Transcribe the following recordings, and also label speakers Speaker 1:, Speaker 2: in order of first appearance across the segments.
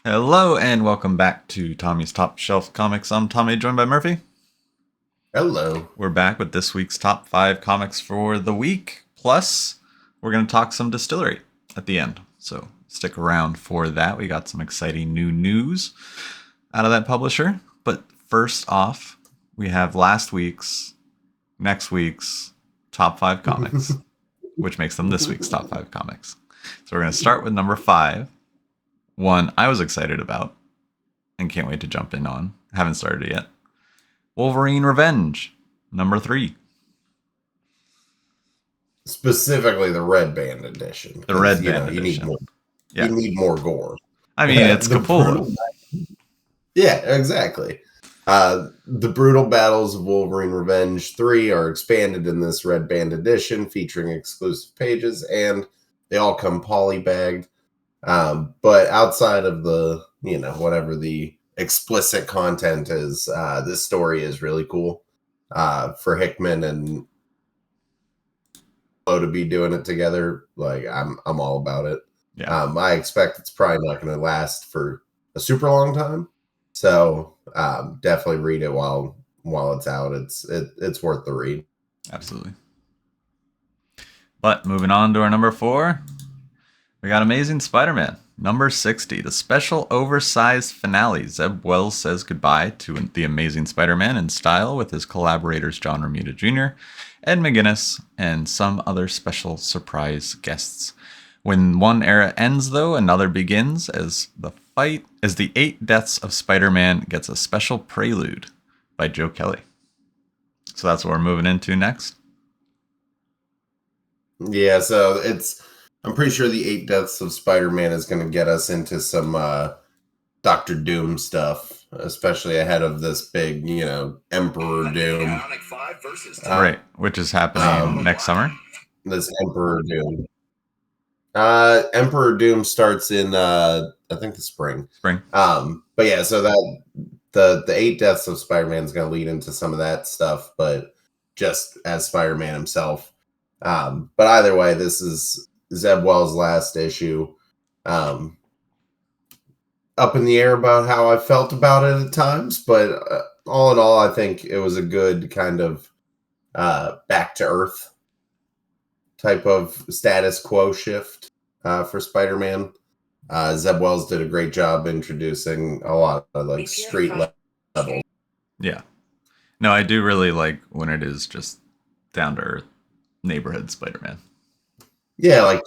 Speaker 1: Hello and welcome back to Tommy's Top Shelf Comics. I'm Tommy, joined by Murphy.
Speaker 2: Hello.
Speaker 1: We're back with this week's top 5 comics for the week. Plus, we're going to talk some distillery at the end. So stick around for that. We got some exciting new news out of that publisher. But first off, we have next week's top 5 comics, which makes them this week's top 5 comics. So we're going to start with number 5. One I was excited about and can't wait to jump in on. Haven't started it yet. Wolverine Revenge, number 3.
Speaker 2: Specifically the red band edition.
Speaker 1: The red band edition.
Speaker 2: You need more. Yeah. You need more gore.
Speaker 1: I mean, it's Capullo.
Speaker 2: Yeah, exactly. The brutal battles of Wolverine Revenge 3 are expanded in this red band edition, featuring exclusive pages, and they all come polybagged. But outside of the, whatever the explicit content is, this story is really cool. For Hickman and to be doing it together, like I'm all about it.
Speaker 1: Yeah.
Speaker 2: I expect it's probably not going to last for a super long time, so definitely read it while it's out. It's worth the read.
Speaker 1: Absolutely. But moving on to our number 4, we got Amazing Spider-Man, number 60, the special oversized finale. Zeb Wells says goodbye to the Amazing Spider-Man in style with his collaborators John Romita Jr., Ed McGuinness, and some other special surprise guests. When one era ends, though, another begins as the 8 Deaths of Spider-Man gets a special prelude by Joe Kelly. So that's what we're moving into next.
Speaker 2: Yeah, so I'm pretty sure the 8 Deaths of Spider-Man is going to get us into some Dr. Doom stuff, especially ahead of this big, Emperor Doom.
Speaker 1: Right, which is happening next summer.
Speaker 2: This Emperor Doom. Emperor Doom starts in, I think, the spring. But yeah, so that the 8 Deaths of Spider-Man is going to lead into some of that stuff, but just as Spider-Man himself. But either way, this is Zeb Wells' last issue. Up in the air about how I felt about it at times, but all in all, I think it was a good kind of back to earth type of status quo shift for Spider-Man. Zeb Wells did a great job introducing a lot of street level.
Speaker 1: Yeah. No, I do really like when it is just down to earth neighborhood Spider-Man.
Speaker 2: Yeah, like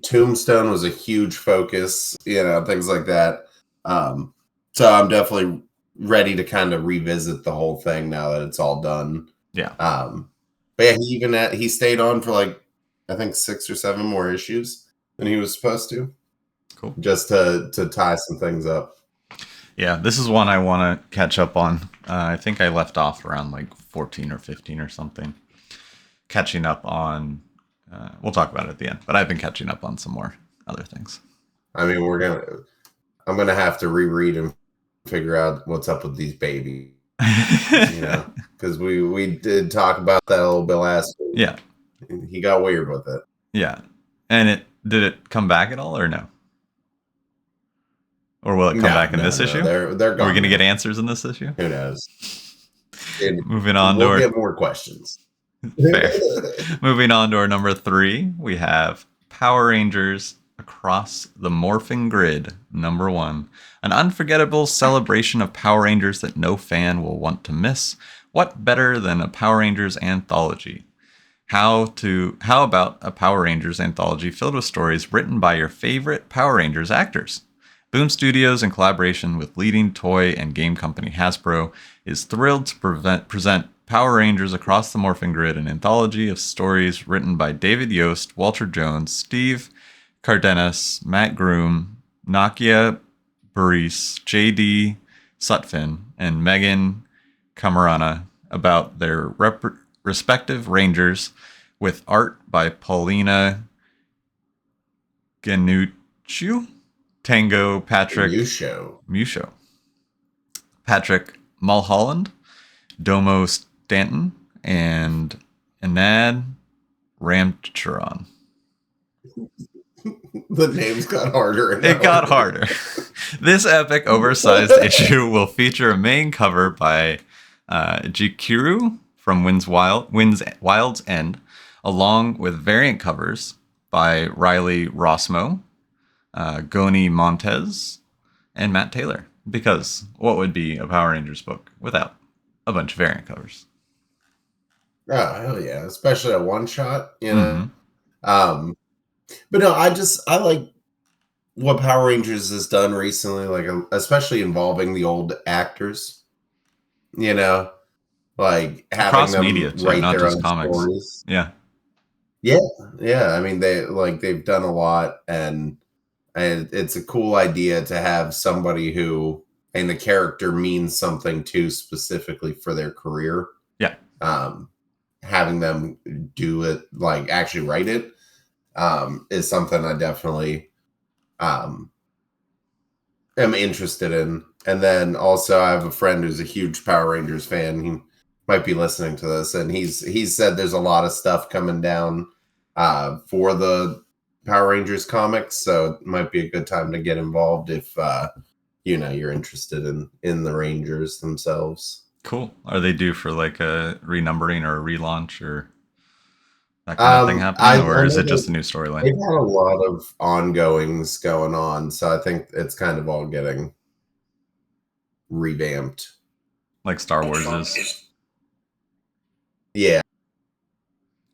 Speaker 2: Tombstone was a huge focus, things like that. So I'm definitely ready to kind of revisit the whole thing now that it's all done.
Speaker 1: Yeah.
Speaker 2: But yeah, he stayed on for I think 6 or 7 more issues than he was supposed to.
Speaker 1: Cool.
Speaker 2: Just to tie some things up.
Speaker 1: Yeah, this is one I want to catch up on. I think I left off around 14 or 15 or something. Catching up on, we'll talk about it at the end, but I've been catching up on some more other things.
Speaker 2: I mean, I'm going to have to reread and figure out what's up with these babies, because we did talk about that a little bit last week.
Speaker 1: Yeah.
Speaker 2: He got weird with it.
Speaker 1: Yeah. And did it come back at all or no? Or will it come back in this issue?
Speaker 2: They're gone.
Speaker 1: Are we going to get answers in this issue?
Speaker 2: Who knows?
Speaker 1: Moving on
Speaker 2: we'll get more questions.
Speaker 1: Fair. Moving on to our number 3, we have Power Rangers Across the Morphin Grid, number 1. An unforgettable celebration of Power Rangers that no fan will want to miss. What better than a Power Rangers anthology? How about a Power Rangers anthology filled with stories written by your favorite Power Rangers actors? Boom Studios, in collaboration with leading toy and game company Hasbro, is thrilled to present Power Rangers Across the Morphin Grid, an anthology of stories written by David Yost, Walter Jones, Steve Cardenas, Matt Groom, Nakia Burris, J.D. Sutphin, and Megan Camarana about their respective Rangers, with art by Paulina Ganuccio, Tango Patrick Musho, Patrick Mulholland, Domo Stanton, and Anad Ramcharan.
Speaker 2: The names got harder.
Speaker 1: It got harder. This epic, oversized issue will feature a main cover by Jikiru from Wild's End, along with variant covers by Riley Rossmo, Goni Montez, and Matt Taylor. Because what would be a Power Rangers book without a bunch of variant covers?
Speaker 2: Oh, hell yeah. Especially a one-shot, you know?
Speaker 1: Mm-hmm.
Speaker 2: But no, I like what Power Rangers has done recently, like especially involving the old actors, you know? Like having
Speaker 1: Across
Speaker 2: them
Speaker 1: media too,
Speaker 2: write
Speaker 1: not
Speaker 2: their
Speaker 1: just
Speaker 2: own
Speaker 1: comics.
Speaker 2: stories.
Speaker 1: Yeah.
Speaker 2: Yeah, yeah. I mean, they've done a lot, and it's a cool idea to have somebody who and the character means something too specifically for their career.
Speaker 1: Yeah.
Speaker 2: Having them do it, like actually write it, is something I definitely um, am interested in. And then also, I have a friend who's a huge Power Rangers fan. He might be listening to this, and he's said there's a lot of stuff coming down for the Power Rangers comics, so it might be a good time to get involved if you're interested in the Rangers themselves.
Speaker 1: Cool. Are they due for like a renumbering or a relaunch or that kind of thing happening,
Speaker 2: I
Speaker 1: or is
Speaker 2: know
Speaker 1: it just a new storyline?
Speaker 2: they've had a lot of ongoings going on, so I think it's kind of all getting revamped.
Speaker 1: Like Star Wars is?
Speaker 2: Yeah,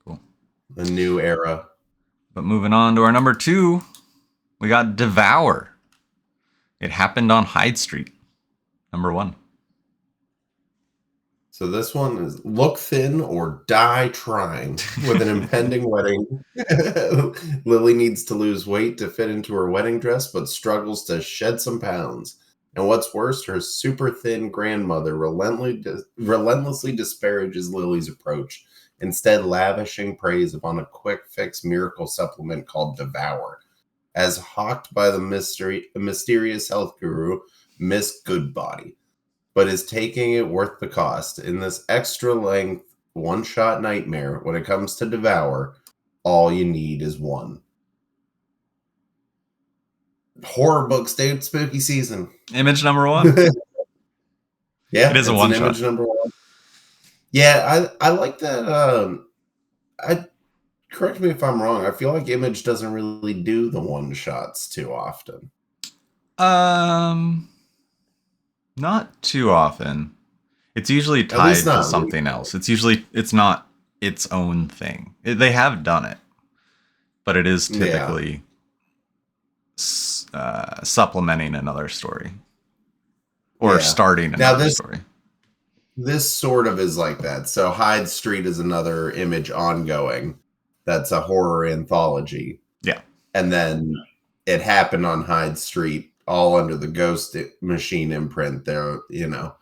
Speaker 1: Cool.
Speaker 2: a new era.
Speaker 1: But moving on to our number 2, we got Devour. It happened on Hyde Street. Number 1.
Speaker 2: So this one is look thin or die trying. With an impending wedding, Lily needs to lose weight to fit into her wedding dress, but struggles to shed some pounds. And what's worse, her super thin grandmother relentlessly disparages Lily's approach, instead lavishing praise upon a quick fix miracle supplement called Devour. As hawked by the mysterious health guru, Miss Goodbody, but is taking it worth the cost. In this extra length, one shot nightmare, when it comes to Devour, all you need is one. Horror books, dude, spooky season.
Speaker 1: Image number 1?
Speaker 2: Yeah,
Speaker 1: It is a one shot.
Speaker 2: Image number 1. Yeah, I like that. I correct me if I'm wrong. I feel like Image doesn't really do the one shots too often.
Speaker 1: Not too often. It's usually tied to something
Speaker 2: recently.
Speaker 1: else. It's not its own thing. They have done it, but it is typically supplementing another story or starting another story.
Speaker 2: This sort of is like that. So Hyde Street is another Image ongoing that's a horror anthology.
Speaker 1: Yeah.
Speaker 2: And then it happened on Hyde Street, all under the Ghost Machine imprint. They're, going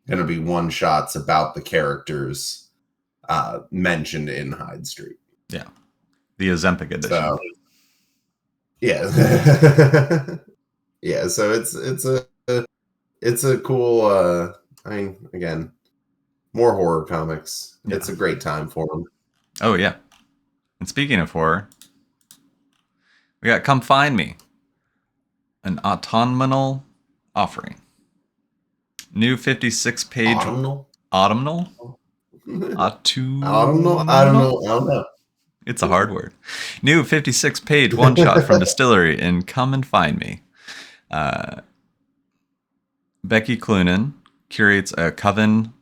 Speaker 2: to be one shots about the characters mentioned in Hyde Street.
Speaker 1: Yeah. The Ozempic edition.
Speaker 2: So, yeah. Yeah, so it's a cool again, more horror comics. Yeah. It's a great time for them.
Speaker 1: Oh yeah. And speaking of horror, we got Come Find Me, an autumnal offering. New 56-page
Speaker 2: Autumnal?
Speaker 1: Autumnal?
Speaker 2: Autumnal? I don't know.
Speaker 1: It's a hard word. New 56-page one-shot from DSTLRY in Come and Find Me. Becky Cloonan curates a coven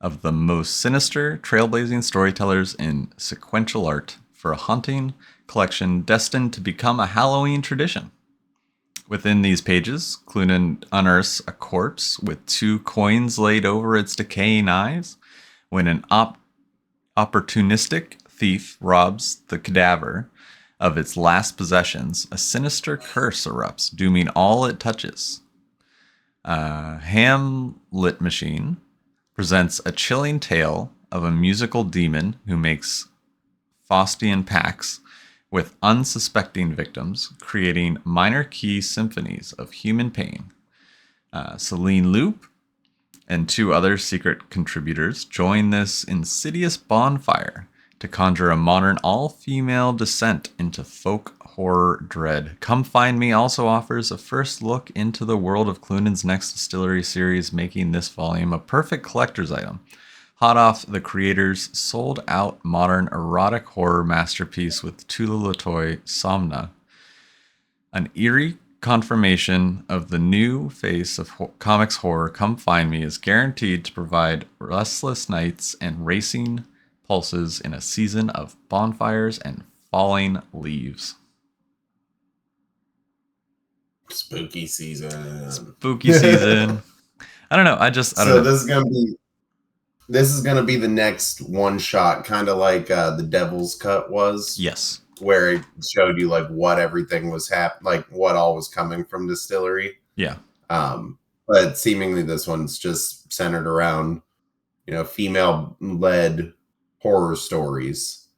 Speaker 1: of the most sinister, trailblazing storytellers in sequential art for a haunting collection destined to become a Halloween tradition. Within these pages, Cloonan unearths a corpse with 2 coins laid over its decaying eyes. When an opportunistic thief robs the cadaver of its last possessions, a sinister curse erupts, dooming all it touches. Hamlet Machine presents a chilling tale of a musical demon who makes Faustian pacts with unsuspecting victims, creating minor key symphonies of human pain. Celine Loop and 2 other secret contributors join this insidious bonfire to conjure a modern all-female descent into folk horror dread. Come Find Me also offers a first look into the world of Clunan's Next Distillery series, making this volume a perfect collector's item. Hot off the creator's sold-out modern erotic horror masterpiece with Tula Latoy, Somna, an eerie confirmation of the new face of comics horror, Come Find Me is guaranteed to provide restless nights and racing pulses in a season of bonfires and falling leaves.
Speaker 2: Spooky season.
Speaker 1: Spooky season. I don't know. I don't know.
Speaker 2: This is gonna be the next one shot, kind of like the Devil's Cut was.
Speaker 1: Yes.
Speaker 2: Where it showed you like what everything was like what all was coming from Distillery.
Speaker 1: Yeah.
Speaker 2: But seemingly this one's just centered around, female-led horror stories.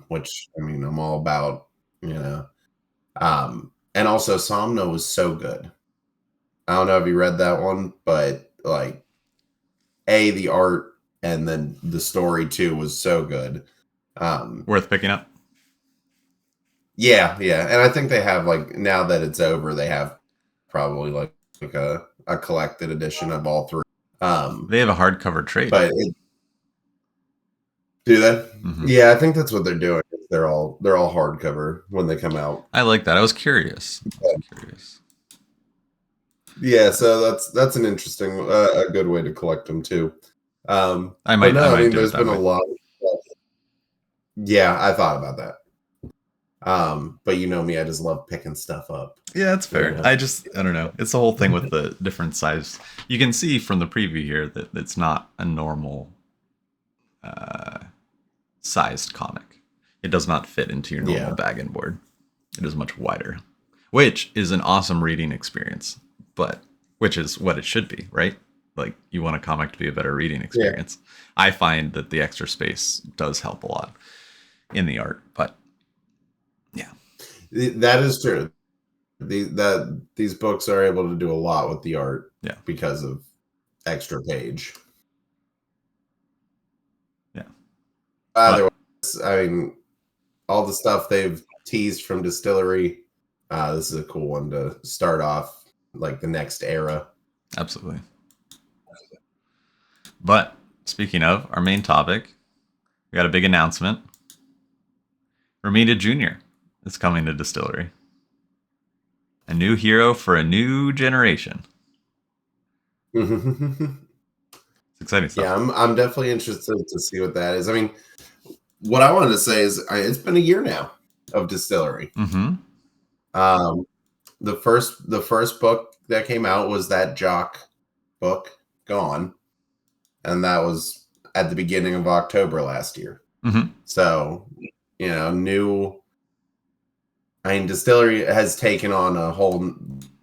Speaker 2: Which I mean I'm all about, and also Somno was so good. I don't know if you read that one, but like the art and then the story too was so good.
Speaker 1: Worth picking up.
Speaker 2: Yeah, and I think they have like now that it's over, they have probably like a collected edition of all three.
Speaker 1: They have a hardcover trade,
Speaker 2: but do they? Yeah, I think that's what they're doing. They're all hardcover when they come out.
Speaker 1: I like that. I was curious.
Speaker 2: Yeah, so that's an interesting, a good way to collect them too.
Speaker 1: I might do
Speaker 2: there's
Speaker 1: it that
Speaker 2: been
Speaker 1: way.
Speaker 2: a lot. Yeah, I thought about that. But you know me, I just love picking stuff up.
Speaker 1: Yeah, that's fair. I don't know. It's the whole thing with the different size. You can see from the preview here that it's not a normal sized comic. It does not fit into your normal bag and board. It is much wider, which is an awesome reading experience, but which is what it should be, right? Like you want a comic to be a better reading experience. Yeah. I find that the extra space does help a lot in the art, but yeah,
Speaker 2: that is true. These books are able to do a lot with the art, because of extra page.
Speaker 1: Yeah.
Speaker 2: Otherwise, I mean, all the stuff they've teased from Distillery. This is a cool one to start off, like the next era.
Speaker 1: Absolutely. But speaking of our main topic, we got a big announcement. Romita Jr. is coming to Distillery. A new hero for a new generation. It's exciting stuff.
Speaker 2: Yeah, I'm definitely interested to see what that is. I mean, what I wanted to say is it's been a year now of Distillery. The first book that came out was that Jock book, Gone, and that was at the beginning of October last year. So, new. I mean, Distillery has taken on a whole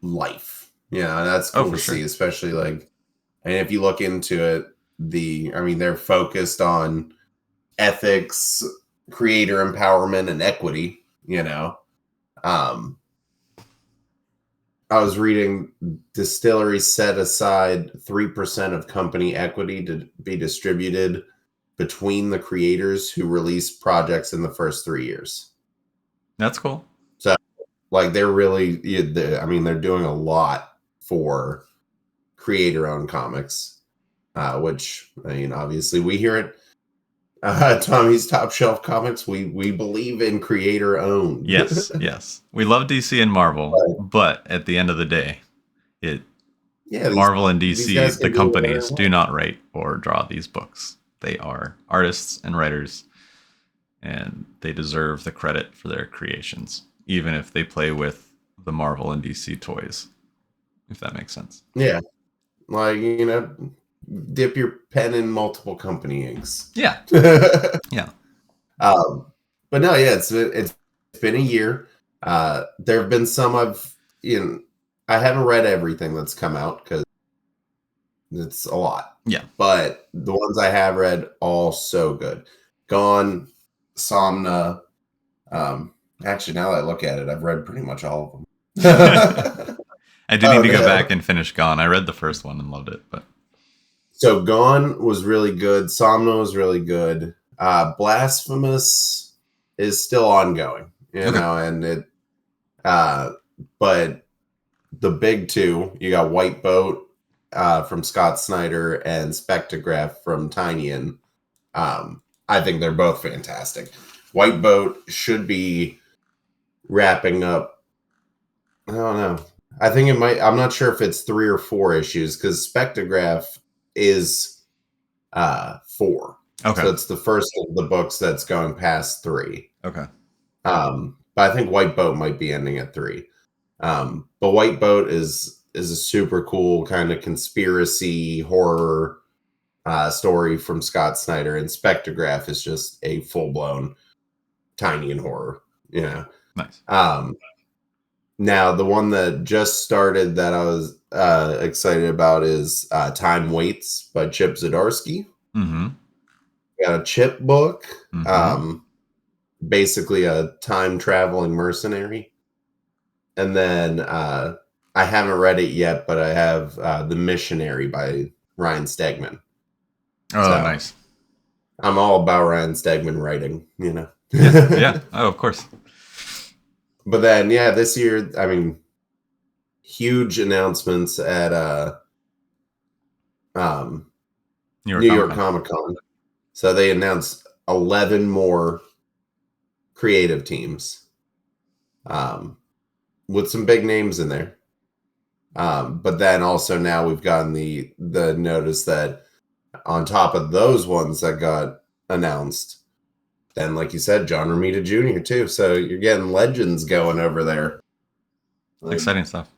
Speaker 2: life. And that's cool to see, especially like, and if you look into it, they're focused on ethics, creator empowerment, and equity. I was reading Distillery set aside 3% of company equity to be distributed between the creators who release projects in the first 3 years.
Speaker 1: That's cool.
Speaker 2: So, like, they're really, they're doing a lot for creator-owned comics, which, obviously we hear it. Tommy's Top Shelf Comics, we believe in creator-owned.
Speaker 1: Yes. We love DC and Marvel, but at the end of the day, Marvel and DC, the companies, do not write or draw these books. They are artists and writers, and they deserve the credit for their creations, even if they play with the Marvel and DC toys, if that makes sense.
Speaker 2: Yeah. Like, dip your pen in multiple company inks.
Speaker 1: Yeah. Yeah.
Speaker 2: But no, it's been a year. There have been some I haven't read everything that's come out because it's a lot.
Speaker 1: Yeah.
Speaker 2: But the ones I have read, all so good. Gone, Somna. Actually, now that I look at it, I've read pretty much all of them.
Speaker 1: I do need to go back and finish Gone. I read the first one and loved it, but
Speaker 2: so Gone was really good. Somna was really good. Blasphemous is still ongoing, and it. But the big two, you got White Boat from Scott Snyder and Spectrograph from Tynion. I think they're both fantastic. White Boat should be wrapping up. I don't know. I think it might. I'm not sure if it's 3 or 4 issues because Spectrograph is 4.
Speaker 1: Okay.
Speaker 2: So it's the first of the books that's going past 3.
Speaker 1: Okay.
Speaker 2: But I think White Boat might be ending at 3. But White Boat is a super cool kind of conspiracy horror story from Scott Snyder, and Spectrograph is just a full blown Tynion horror.
Speaker 1: Nice.
Speaker 2: Now the one that just started that I was excited about is Time Waits by Chip Zdarsky.
Speaker 1: Mm-hmm.
Speaker 2: Got a Chip book,
Speaker 1: Mm-hmm.
Speaker 2: basically a time traveling mercenary. And then I haven't read it yet, but I have The Missionary by Ryan Stegman.
Speaker 1: Oh, so, nice.
Speaker 2: I'm all about Ryan Stegman writing,
Speaker 1: Yeah. Oh, of course.
Speaker 2: But then, this year, I mean, huge announcements at New York Comic Con. So they announced 11 more creative teams with some big names in there. But then also now we've gotten the notice that on top of those ones that got announced, then like you said, John Romita Jr. too. So you're getting legends going over there.
Speaker 1: Exciting stuff.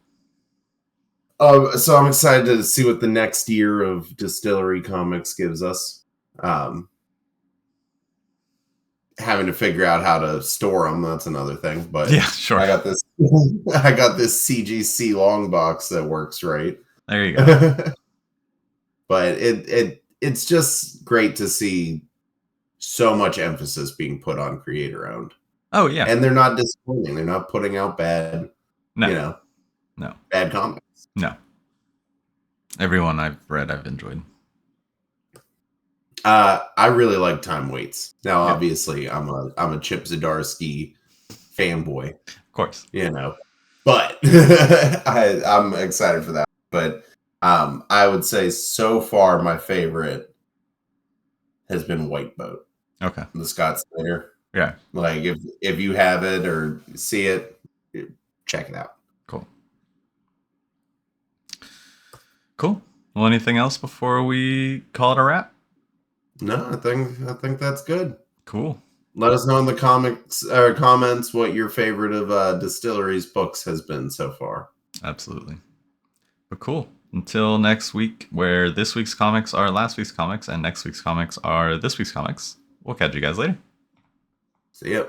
Speaker 2: So I'm excited to see what the next year of Distillery Comics gives us. Having to figure out how to store them, that's another thing. But
Speaker 1: yeah, sure.
Speaker 2: I got this CGC long box that works right.
Speaker 1: There you go.
Speaker 2: But it's just great to see so much emphasis being put on creator owned.
Speaker 1: Oh yeah.
Speaker 2: And they're not disappointing. They're not putting out bad,
Speaker 1: no.
Speaker 2: bad comics.
Speaker 1: No. Everyone I've read, I've enjoyed.
Speaker 2: I really like Time Waits. Now, obviously, I'm a Chip Zdarsky fanboy.
Speaker 1: Of course.
Speaker 2: But I'm excited for that. But I would say so far my favorite has been White Boat.
Speaker 1: Okay.
Speaker 2: The Scott Snyder.
Speaker 1: Yeah.
Speaker 2: Like if you have it or see it, check it out.
Speaker 1: Cool. Well, anything else before we call it a wrap?
Speaker 2: No, I think that's good.
Speaker 1: Cool.
Speaker 2: Let us know in the comments what your favorite of Distillery's books has been so far.
Speaker 1: Absolutely. But cool. Until next week, where this week's comics are last week's comics and next week's comics are this week's comics. We'll catch you guys later.
Speaker 2: See ya.